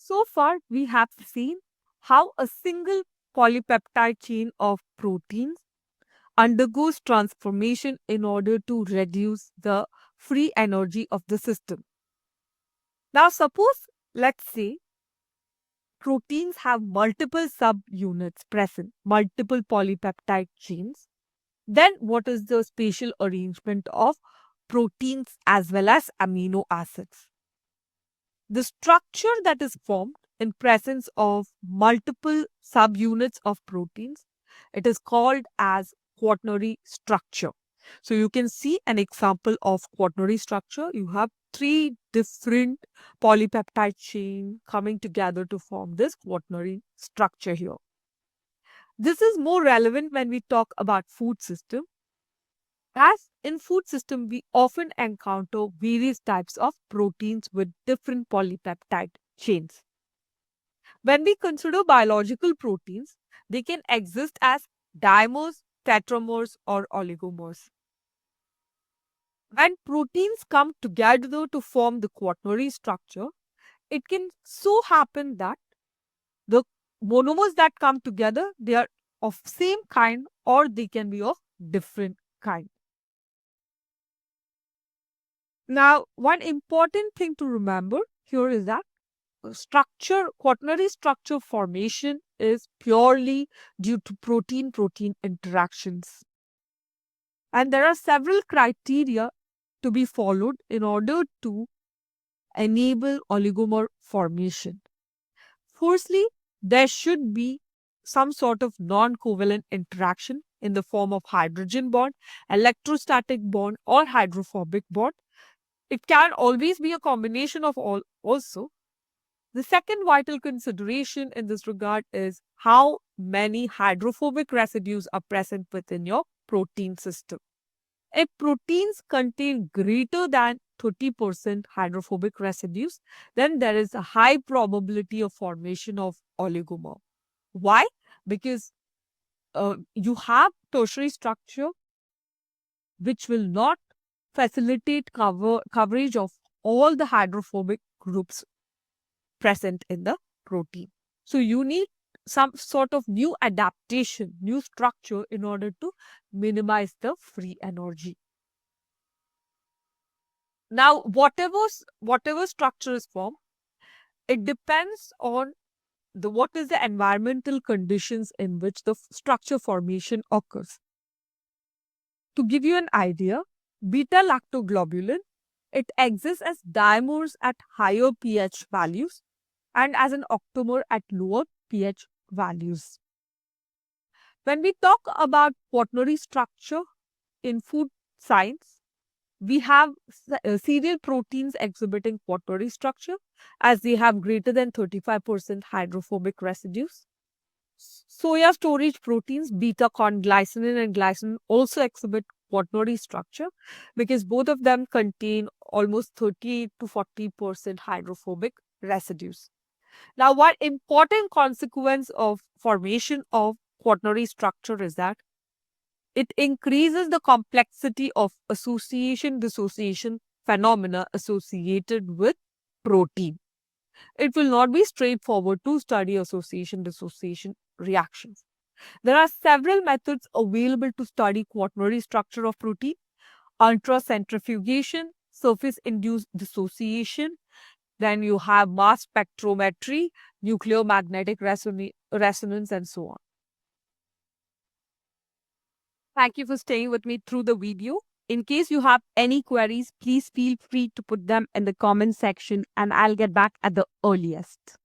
So far, we have seen how a single polypeptide chain of proteins undergoes transformation in order to reduce the free energy of the system. Now, suppose, let's say, proteins have multiple subunits present, multiple polypeptide chains. Then, what is the spatial arrangement of proteins as well as amino acids? The structure that is formed in presence of multiple subunits of proteins, it is called as quaternary structure. So you can see an example of quaternary structure. You have three different polypeptide chain coming together to form this quaternary structure here. This is more relevant when we talk about food system, as in food system, we often encounter various types of proteins with different polypeptide chains. When we consider biological proteins, they can exist as dimers, tetramers, or oligomers. When proteins come together to form the quaternary structure, it can so happen that the monomers that come together, they are of same kind or they can be of different kind. Now, one important thing to remember here is that quaternary structure formation is purely due to protein-protein interactions. And there are several criteria to be followed in order to enable oligomer formation. Firstly, there should be some sort of non-covalent interaction in the form of hydrogen bond, electrostatic bond, or hydrophobic bond. It can always be a combination of all also. The second vital consideration in this regard is how many hydrophobic residues are present within your protein system. If proteins contain greater than 30% hydrophobic residues, then there is a high probability of formation of oligomer. Why? Because you have tertiary structure which will not facilitate coverage of all the hydrophobic groups present in the protein. So you need some sort of new adaptation, new structure in order to minimize the free energy. Now, whatever structure is formed, it depends on the what is the environmental conditions in which the structure formation occurs. To give you an idea, beta lactoglobulin, it exists as dimers at higher pH values and as an octamer at lower pH values. When we talk about quaternary structure in food science, we have cereal proteins exhibiting quaternary structure as they have greater than 35% hydrophobic residues. Soya storage proteins, beta corn glycinin and glycine, also exhibit quaternary structure because both of them contain almost 30 to 40% hydrophobic residues. Now, one important consequence of formation of quaternary structure is that it increases the complexity of association-dissociation phenomena associated with protein. It will not be straightforward to study association-dissociation reactions. There are several methods available to study quaternary structure of protein: ultracentrifugation, surface-induced dissociation, then you have mass spectrometry, nuclear magnetic resonance, and so on. Thank you for staying with me through the video. In case you have any queries, please feel free to put them in the comment section and I'll get back at the earliest.